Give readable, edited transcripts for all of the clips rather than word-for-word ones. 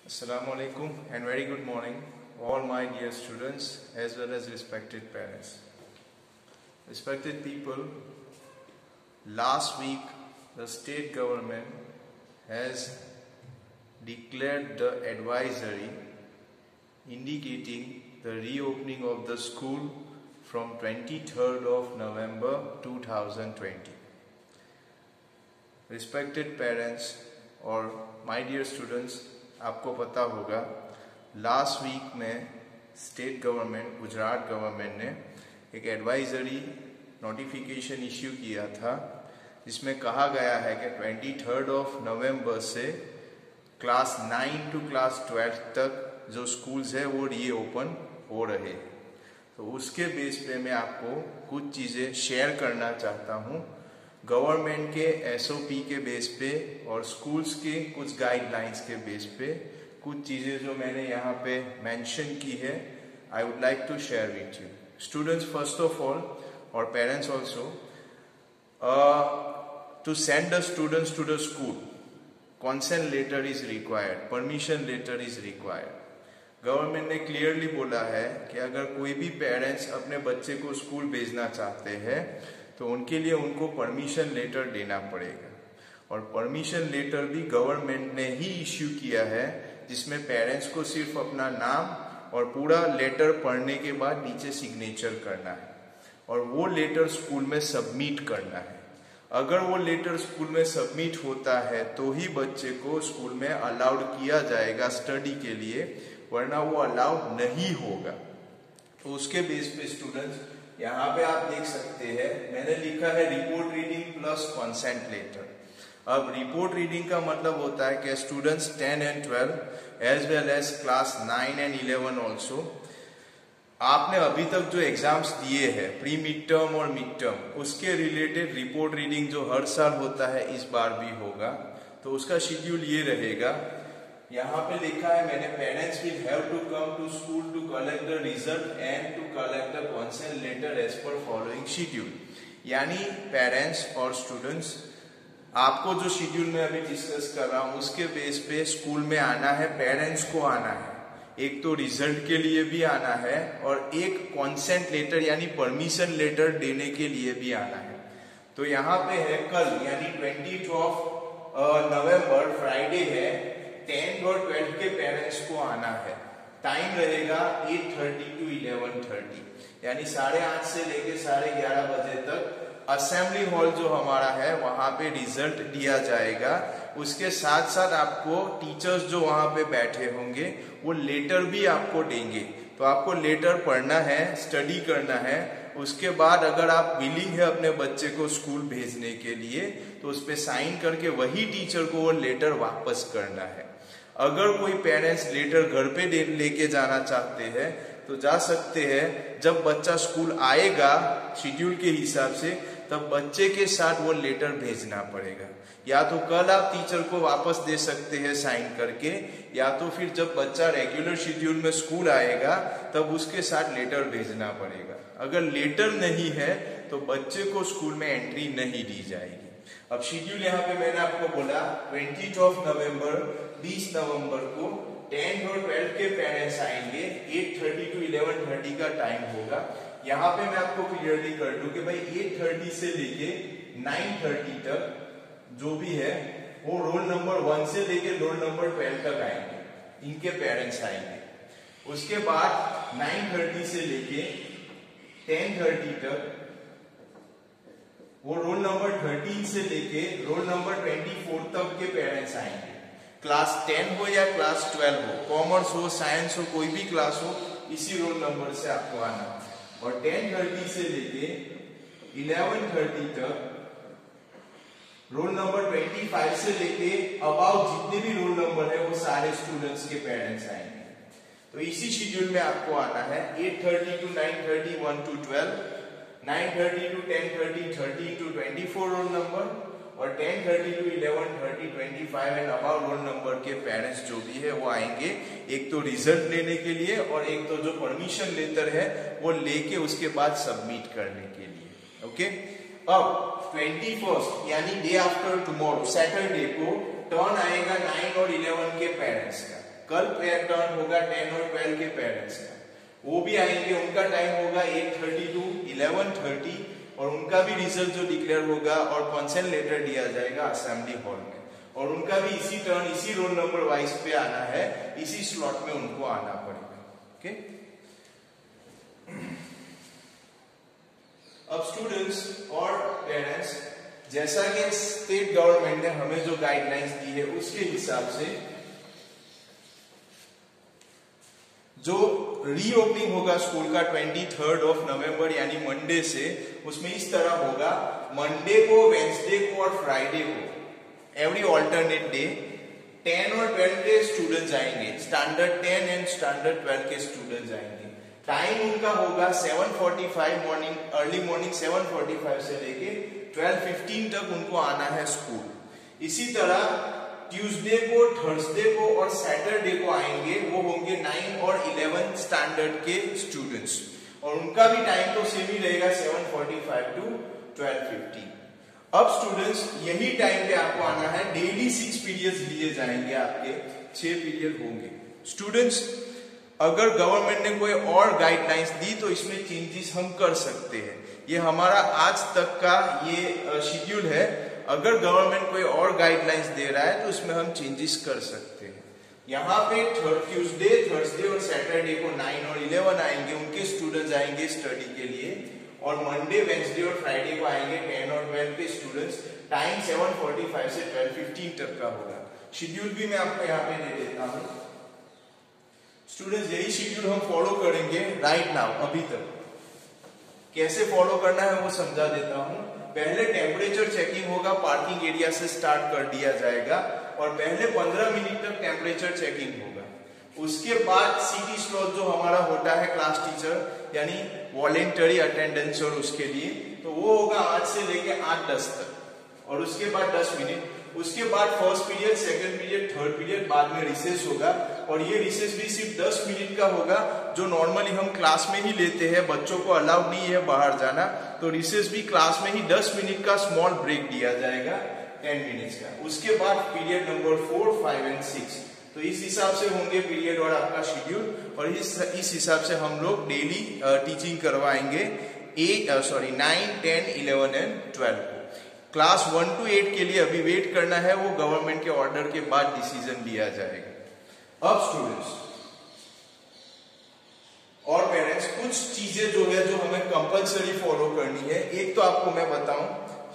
Assalamu alaikum and very good morning all my dear students as well as respected parents. Respected people, last week the state government has declared the advisory indicating the reopening of the school from 23rd of November 2020. Respected parents और my dear students, आपको पता होगा last week में state government Gujarat government ने एक advisory notification issue किया था जिसमें कहा गया है कि 23rd ऑफ नवंबर से क्लास 9 टू क्लास 12 तक जो स्कूल्स है वो रीओपन हो रहे हैं। तो उसके बेस पे मैं आपको कुछ चीज़ें शेयर करना चाहता हूँ गवर्नमेंट के एसओपी के बेस पे और स्कूल्स के कुछ गाइडलाइंस के बेस पे कुछ चीज़ें जो मैंने यहाँ पे मेंशन की है I would like to share with you students first of all और parents also to send the students to the school consent letter is required, permission letter is required. Government ने क्लियरली बोला है कि अगर कोई भी पेरेंट्स अपने बच्चे को स्कूल भेजना चाहते हैं तो उनके लिए उनको परमिशन लेटर देना पड़ेगा और परमिशन लेटर भी गवर्नमेंट ने ही इश्यू किया है जिसमें पेरेंट्स को सिर्फ अपना नाम और पूरा लेटर पढ़ने के बाद नीचे सिग्नेचर करना है और वो लेटर स्कूल में सबमिट करना है। अगर वो लेटर स्कूल में सबमिट होता है तो ही बच्चे को स्कूल में अलाउड किया जाएगा स्टडी के लिए, वरना वो अलाउड नहीं होगा। तो उसके बेस पे स्टूडेंट्स यहाँ पे आप देख सकते हैं मैंने लिखा है report reading plus consent letter. अब रिपोर्ट रीडिंग का मतलब होता है कि students 10 and 12 as well as class 9 and 11 also आपने अभी तक जो एग्जाम्स दिए हैं प्री मिड टर्म और मिड टर्म उसके रिलेटेड रिपोर्ट रीडिंग जो हर साल होता है इस बार भी होगा। तो उसका शेड्यूल ये रहेगा, यहाँ पे लिखा है मैंने parents will have to come to school to collect the result and to collect the consent letter as per following schedule. यानी पेरेंट्स और स्टूडेंट्स आपको जो शेड्यूल में अभी डिस्कस कर रहा हूँ उसके बेस पे स्कूल में आना है, पेरेंट्स को आना है, एक तो रिजल्ट के लिए भी आना है और एक कंसेंट लेटर यानी परमिशन लेटर देने के लिए भी आना है। तो यहाँ पे है कल यानी 20th ऑफ नवंबर फ्राइडे है, 10th और 12th के पेरेंट्स को आना है। टाइम रहेगा 8:30 to 11:30 यानी 8:30 से लेके 11:30 बजे तक असेंबली हॉल जो हमारा है वहां पे रिजल्ट दिया जाएगा। उसके साथ साथ आपको टीचर्स जो वहां पे बैठे होंगे वो लेटर भी आपको देंगे। तो आपको लेटर पढ़ना है, स्टडी करना है। उसके बाद अगर आप विलिंग है अपने बच्चे को स्कूल भेजने के लिए तो उस पर साइन करके वही टीचर को वो लेटर वापस करना है। अगर कोई पेरेंट्स लेटर घर पे लेके जाना चाहते हैं तो जा सकते हैं। जब बच्चा स्कूल आएगा शेड्यूल के हिसाब से तब बच्चे के साथ वो लेटर भेजना पड़ेगा। या तो कल आप टीचर को वापस दे सकते हैं साइन करके, या तो फिर जब बच्चा रेगुलर शेड्यूल में स्कूल आएगा तब उसके साथ लेटर भेजना पड़ेगा। अगर लेटर नहीं है तो बच्चे को स्कूल में एंट्री नहीं दी जाएगी। अब शेड्यूल यहाँ पे मैंने आपको बोला 20th ऑफ नवंबर 20 नवंबर को 10th और 12th के पेरेंट्स आएंगे, 8:30 to 11:30 का टाइम होगा। यहाँ पे मैं आपको क्लियरली कर दूं कि भाई 8:30 से लेके 9:30 तक जो भी है वो रोल नंबर 1 से लेके रोल नंबर 12 तक आएंगे, इनके पेरेंट्स आएंगे। उसके बाद 9:30 से लेके 10:30 तक वो रोल नंबर 13 से लेके रोल नंबर 24 तक के पेरेंट्स आएंगे। क्लास 10 हो या क्लास 12 हो, कॉमर्स हो, साइंस हो, कोई भी क्लास हो, इसी रोल नंबर से आपको आना। और 10:30 से लेके 11:30 तक रोल नंबर 25 से लेके अबाउट जितने भी रोल नंबर है वो सारे स्टूडेंट्स के पेरेंट्स आएंगे। तो इसी शेड्यूल में आपको आना है। 8:30 to 9:30 1 to 12, 9:30 to 10:30 13 to 24 roll number और 10:30 to 11:30 25 and about roll number के पेरेंट्स जो भी है वो आएंगे, एक तो रिजल्ट लेने के लिए और एक तो जो परमिशन लेटर है वो लेके उसके बाद सबमिट करने के लिए। ओके, अब 21st यानी डे आफ्टर टुमारो सैटरडे को टर्न आएगा 9 और 11 के पेरेंट्स का। कल टर्न होगा 10 और 12 के पेरेंट्स का, वो भी आएंगे, उनका टाइम होगा 8:30 to 11:30 और उनका भी रिजल्ट जो डिक्लेयर होगा और कंसेंट लेटर दिया जाएगा असेंबली हॉल में, और उनका भी इसी टर्न इसी रोल नंबर वाइज पे आना है, इसी स्लॉट में उनको आना पड़ेगा। ओके, अब स्टूडेंट्स और पेरेंट्स, जैसा कि स्टेट गवर्नमेंट ने हमें जो गाइडलाइंस दी है उसके हिसाब से जो रीओपनिंग होगा स्कूल का 23 नवंबर यानी मंडे से, उसमें इस तरह होगा, मंडे को, वेंसडे को और फ्राइडे को एवरी ऑल्टरनेट डे 10 और 12 के स्टूडेंट्स आएंगे, स्टैंडर्ड 10 एंड स्टैंडर्ड 12 के स्टूडेंट्स आएंगे। टाइम उनका होगा 7:45 मॉर्निंग, अर्ली मॉर्निंग 7:45 से लेके 12:15 तक उनको आना है स्कूल। इसी तरह ट्यूसडे को, थर्सडे को और सैटरडे को आएंगे, वो होंगे 9 और 11 स्टैंडर्ड के स्टूडेंट्स, और उनका भी टाइम तो सेम ही रहेगा 7:45 to 12:15। अब स्टूडेंट्स यही टाइम पे आपको आना है, डेली 6 पीरियड्स लिए जाएंगे, आपके 6 पीरियड होंगे। स्टूडेंट्स अगर गवर्नमेंट ने कोई और गाइडलाइंस दी तो इसमें चेंजेस हम कर सकते हैं, ये हमारा आज तक का ये शेड्यूल है। अगर गवर्नमेंट कोई और गाइडलाइंस दे रहा है तो उसमें हम चेंजेस कर सकते हैं। यहाँ पे ट्यूसडे, थर्सडे और सैटरडे को 9 और 11 आएंगे, उनके स्टूडेंट्स आएंगे स्टडी के लिए, और मंडे, वेंसडे और फ्राइडे को आएंगे 10 और 12 के स्टूडेंट्स। टाइम 7:45 से 12:15 तक का होगा। शेड्यूल भी मैं आपको यहाँ पे दे देता हूँ। स्टूडेंट्स यही शेड्यूल हम फॉलो करेंगे राइट नाउ, अभी तक। कैसे फॉलो करना है वो समझा देता हूँ। पहले टेम्परेचर चेकिंग होगा, पार्किंग एरिया से स्टार्ट कर दिया जाएगा, और पहले 15 मिनट तक टेम्परेचर चेकिंग होगा। उसके बाद सीटी स्लॉट जो हमारा होता है क्लास टीचर यानी वॉलेंटरी अटेंडेंस, और उसके लिए तो वो होगा 8 से लेके 8:10 तक, और उसके बाद 10 मिनट। उसके बाद first period, second period, third period, बाद में रिसेस होगा, और ये रिसेस भी सिर्फ 10 मिनट का होगा, जो नॉर्मली हम क्लास में ही लेते हैं, बच्चों को अलाउड नहीं है बाहर जाना, तो रिसेस भी क्लास में ही 10 मिनट का स्मॉल ब्रेक दिया जाएगा 10 मिनट्स का। उसके बाद पीरियड नंबर 4, 5 एंड 6, तो इस हिसाब से होंगे पीरियड और आपका शेड्यूल, और इस हिसाब से हम लोग डेली टीचिंग करवाएंगे 9, 10, 11 एंड 12 को। क्लास 1 to 8 के लिए अभी वेट करना है, वो गवर्नमेंट के ऑर्डर के बाद डिसीजन लिया जाएगा। अब स्टूडेंट्स और पेरेंट्स, कुछ चीजें जो है जो हमें कंपलसरी फॉलो करनी है। एक तो आपको मैं बताऊं,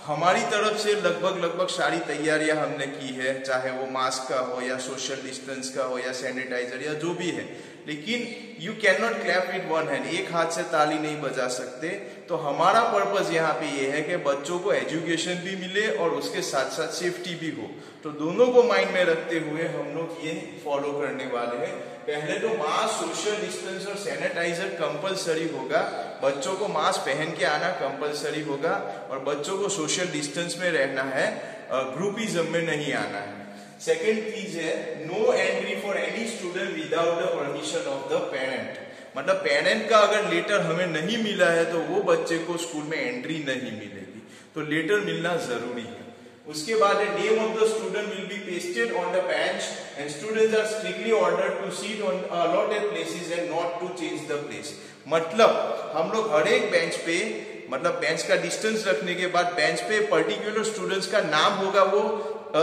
हमारी तरफ से लगभग सारी तैयारियां हमने की है, चाहे वो मास्क का हो या सोशल डिस्टेंस का हो या सैनिटाइजर या जो भी है, लेकिन you can not clap with one hand, एक हाथ से ताली नहीं बजा सकते। तो हमारा पर्पस यहाँ पे ये है कि बच्चों को एजुकेशन भी मिले और उसके साथ साथ सेफ्टी भी हो, तो दोनों को माइंड में रखते हुए हम लोग ये फॉलो करने वाले हैं। पहले तो मास्क, सोशल डिस्टेंस और सैनिटाइजर कंपलसरी होगा, बच्चों को मास्क पहन के आना कंपलसरी होगा, और बच्चों को सोशल डिस्टेंस में रहना है, ग्रुपिज्म में नहीं आना है। सेकेंड चीज है, no entry for any student without the permission of the parent, मतलब पेरेंट का अगर लेटर हमें नहीं मिला है तो वो बच्चे को स्कूल में एंट्री नहीं मिलेगी, तो लेटर मिलना जरूरी है। उसके बाद name of the student will be pasted on the bench and students are strictly ordered to seat on allotted places and not to change the place. मतलब हम लोग हर एक बेंच पे, मतलब बेंच का डिस्टेंस रखने के बाद बेंच पे पर्टिकुलर स्टूडेंट्स का नाम होगा, वो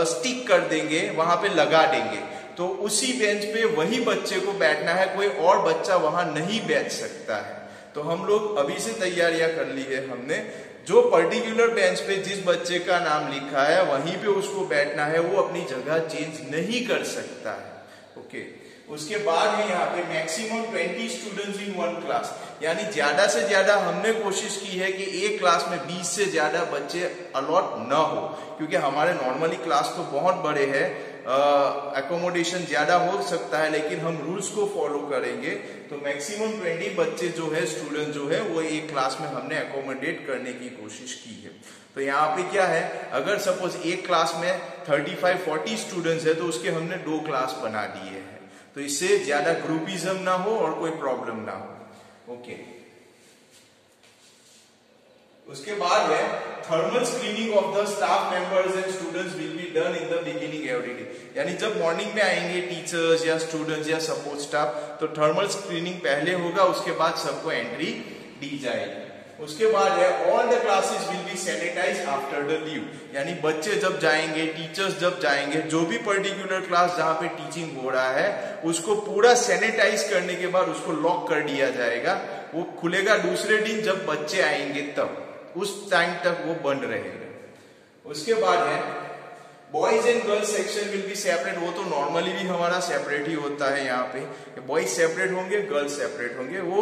स्टिक कर देंगे, वहां पे लगा देंगे, तो उसी बेंच पे वही बच्चे को बैठना है, कोई और बच्चा वहां नहीं बैठ सकता है। तो हम लोग अभी से तैयारियां कर ली है हमने, जो पर्टिकुलर बेंच पे जिस बच्चे का नाम लिखा है वहीं पे उसको बैठना है, वो अपनी जगह चेंज नहीं कर सकता है। ओके, उसके बाद है यहाँ पे maximum 20 students in one class, यानी ज्यादा से ज्यादा हमने कोशिश की है कि एक क्लास में 20 से ज्यादा बच्चे अलॉट न हो, क्योंकि हमारे नॉर्मली क्लास तो बहुत बड़े हैं, एकोमोडेशन ज्यादा हो सकता है, लेकिन हम रूल्स को फॉलो करेंगे, तो मैक्सिमम 20 बच्चे जो है, स्टूडेंट जो है, वो एक क्लास में हमने एकोमोडेट करने की कोशिश की है। तो यहाँ पे क्या है, अगर सपोज एक क्लास में 35-40 स्टूडेंट्स है तो उसके हमने 2 क्लास बना दिए हैं, तो इससे ज्यादा ग्रुपिज्म ना हो और कोई प्रॉब्लम ना हो। ओके, उसके बाद है thermal screening of the staff members and students will be done in the beginning every day. यानी जब मॉर्निंग में आएंगे टीचर्स या स्टूडेंट्स या सपोर्ट स्टाफ तो थर्मल स्क्रीनिंग पहले होगा, उसके बाद सबको एंट्री दी जाएगी। उसके बाद है all the classes will be sanitised after the leave. यानी बच्चे जब जाएंगे, टीचर्स जब जाएंगे, जो भी पर्टिकुलर क्लास जहां पे टीचिंग हो रहा है उसको पूरा सैनिटाइज करने के बाद उसको लॉक कर दिया जाएगा। वो खुलेगा दूसरे दिन जब बच्चे आएंगे तब, उस टाइम तक वो बंद रहेगा। उसके बाद है boys and girls section will be separate. वो तो नॉर्मली भी हमारा सेपरेट ही होता है, यहाँ पे बॉयज सेपरेट होंगे, गर्ल्स सेपरेट होंगे। वो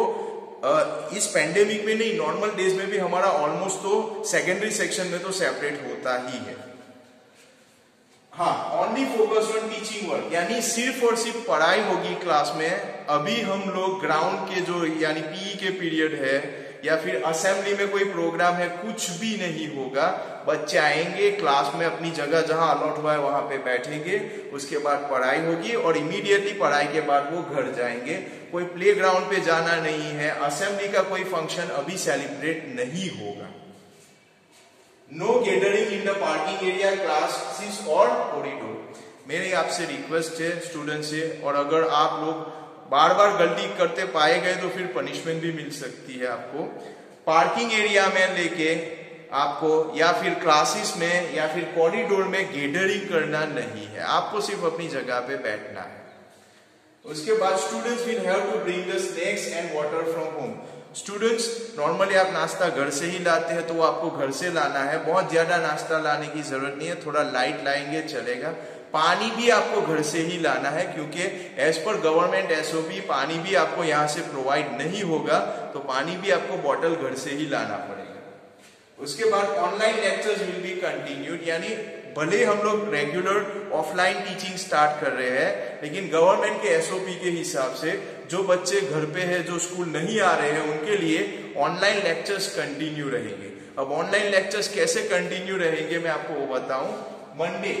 इस पेंडेमिक में नहीं, नॉर्मल डेज में भी हमारा ऑलमोस्ट तो सेकेंडरी सेक्शन में तो सेपरेट होता ही है। हाँ, only focus on teaching work, यानी सिर्फ और सिर्फ पढ़ाई होगी क्लास में। अभी हम लोग ग्राउंड के जो यानी पीई के पीरियड है या फिर असेंबली में कोई प्रोग्राम है, कुछ भी नहीं होगा। बच्चे आएंगे क्लास में, अपनी जगह जहां अलॉट हुआ है वहां पे बैठेंगे, उसके बाद पढ़ाई होगी और इमीडिएटली पढ़ाई के बाद वो घर जाएंगे। कोई प्लेग्राउंड पे जाना नहीं है, असेंबली का कोई फंक्शन अभी सेलिब्रेट नहीं होगा। No gathering in the parking area, classes और कॉरिडोर। मेरी आपसे रिक्वेस्ट है स्टूडेंट से, और अगर आप लोग बार बार गलती करते पाए गए तो फिर पनिशमेंट भी मिल सकती है आपको। पार्किंग एरिया में लेके आपको या फिर क्लासेस में या फिर कॉरिडोर में गैदरिंग करना नहीं है, आपको सिर्फ अपनी जगह पे बैठना है। उसके बाद students will have to bring the snacks and water from home. Students normally आप नाश्ता घर से ही लाते हैं, तो वो आपको घर से लाना है। बहुत ज्यादा नाश्ता लाने की जरूरत नहीं है, थोड़ा लाइट लाएंगे चलेगा। पानी भी आपको घर से ही लाना है, क्योंकि एज पर गवर्नमेंट एसओपी पानी भी आपको यहाँ से प्रोवाइड नहीं होगा, तो पानी भी आपको बॉटल घर से ही लाना पड़ेगा। उसके बाद online lectures will be continued, यानी भले हम लोग रेगुलर ऑफलाइन टीचिंग स्टार्ट कर रहे हैं, लेकिन गवर्नमेंट के एसओपी के हिसाब से जो बच्चे घर पे हैं, जो स्कूल नहीं आ रहे हैं, उनके लिए ऑनलाइन लेक्चर्स कंटिन्यू रहेंगे। अब ऑनलाइन लेक्चर्स कैसे कंटिन्यू रहेंगे मैं आपको वो बताऊं। मंडे,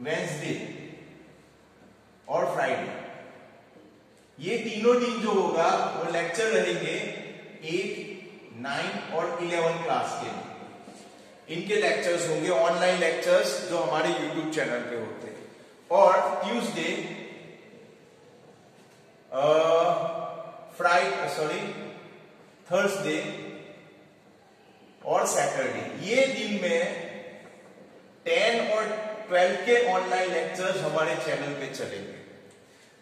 वेंसडे और फ्राइडे, ये तीनों दिन जो होगा वो लेक्चर रहेंगे 8, 9 और 11 क्लास के। इनके लेक्चर्स होंगे ऑनलाइन लेक्चर्स जो हमारे यूट्यूब चैनल पे होते हैं। और ट्यूसडे, थर्सडे और सैटरडे, ये दिन में 10 और 12 के ऑनलाइन लेक्चर्स हमारे चैनल पे चलेंगे।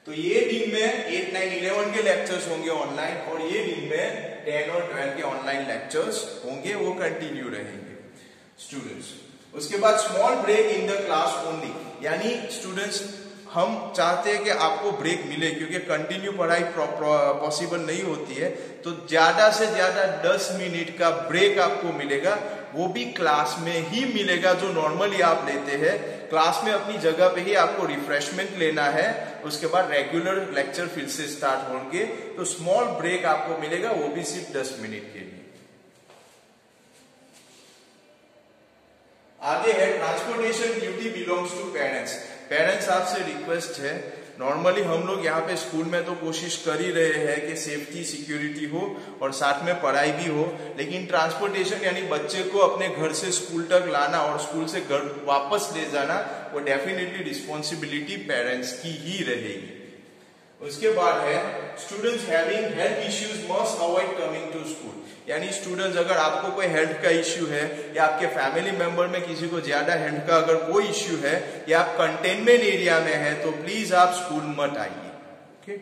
तो ये दिन में 8, 9, 11 के लेक्चर्स होंगे ऑनलाइन, और ये दिन में 10 और 12 के ऑनलाइन लेक्चर्स होंगे, वो कंटिन्यू रहेंगे स्टूडेंट्स। उसके बाद small break in the class only, यानी स्टूडेंट्स हम चाहते हैं कि आपको ब्रेक मिले, क्योंकि कंटिन्यू पढ़ाई पॉसिबल नहीं होती है, तो ज्यादा से ज्यादा 10 मिनट का ब्रेक आपको मिलेगा, वो भी क्लास में ही मिलेगा जो नॉर्मली आप लेते हैं। क्लास में अपनी जगह पे ही आपको रिफ्रेशमेंट लेना है, उसके बाद रेगुलर लेक्चर फिर से स्टार्ट होंगे, तो स्मॉल ब्रेक आपको मिलेगा, वो भी सिर्फ 10 मिनट के लिए। आगे है transportation duty belongs to parents. Parents आपसे रिक्वेस्ट है, नॉर्मली हम लोग यहाँ पे स्कूल में तो कोशिश कर ही रहे हैं कि सेफ्टी सिक्योरिटी हो और साथ में पढ़ाई भी हो, लेकिन ट्रांसपोर्टेशन यानी बच्चे को अपने घर से स्कूल तक लाना और स्कूल से घर वापस ले जाना, वो डेफिनेटली रिस्पॉन्सिबिलिटी पेरेंट्स की ही रहेगी। उसके बाद है students having health issues must avoid coming to school, यानी स्टूडेंट्स अगर आपको कोई हेल्थ का इश्यू है या आपके फैमिली मेंबर में किसी को ज्यादा हेल्थ का अगर कोई इश्यू है या आप कंटेनमेंट एरिया में है, तो प्लीज आप स्कूल मत आइए। ओके।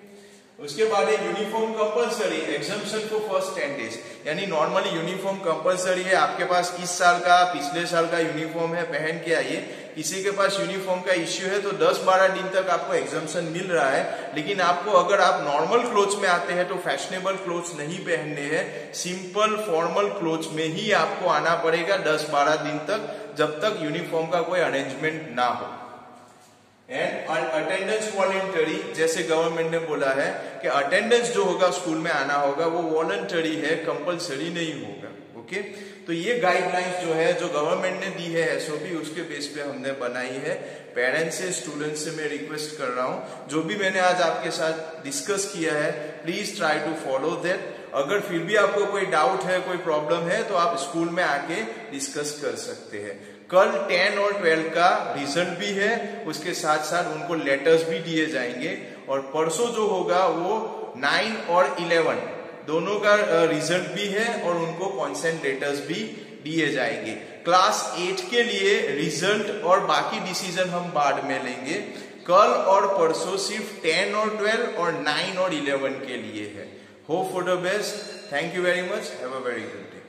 उसके बाद है uniform compulsory, exemption for first 10 days, यानी नॉर्मली यूनिफॉर्म कंपलसरी है। आपके पास इस साल का पिछले साल का यूनिफॉर्म है, पहन के आइए। किसी के पास यूनिफॉर्म का इश्यू है तो 10-12 दिन तक आपको एग्जम्पशन मिल रहा है, लेकिन आपको अगर आप नॉर्मल क्लोथ्स में आते हैं तो फैशनेबल क्लोथ्स नहीं पहनने हैं, सिंपल फॉर्मल क्लोथ्स में ही आपको आना पड़ेगा 10-12 दिन तक, जब तक यूनिफॉर्म का कोई अरेंजमेंट ना हो। एंड अटेंडेंस वॉलंटरी, जैसे गवर्नमेंट ने बोला है कि अटेंडेंस जो होगा स्कूल में आना होगा वो वॉलंटरी है, कंपलसरी नहीं होगा। ओके। तो ये गाइडलाइंस जो है, जो गवर्नमेंट ने दी है एसओपी, उसके बेस पे हमने बनाई है। पेरेंट्स से, स्टूडेंट्स से मैं रिक्वेस्ट कर रहा हूं, जो भी मैंने आज आपके साथ डिस्कस किया है, please try to follow that. अगर फिर भी आपको कोई डाउट है, कोई प्रॉब्लम है, तो आप स्कूल में आके डिस्कस कर सकते हैं। कल 10 और 12 का रिजल्ट भी है, उसके साथ साथ उनको लेटर्स भी दिए जाएंगे, और परसों जो होगा वो 9 और 11 दोनों का रिजल्ट भी है, और उनको कॉन्सेंट लेटर्स भी दिए जाएंगे। क्लास 8 के लिए रिजल्ट और बाकी डिसीजन हम बाद में लेंगे। कल और परसों सिर्फ 10 और 12 और 9 और 11 के लिए है। Hope for the best. Thank you very much. Have a very good day.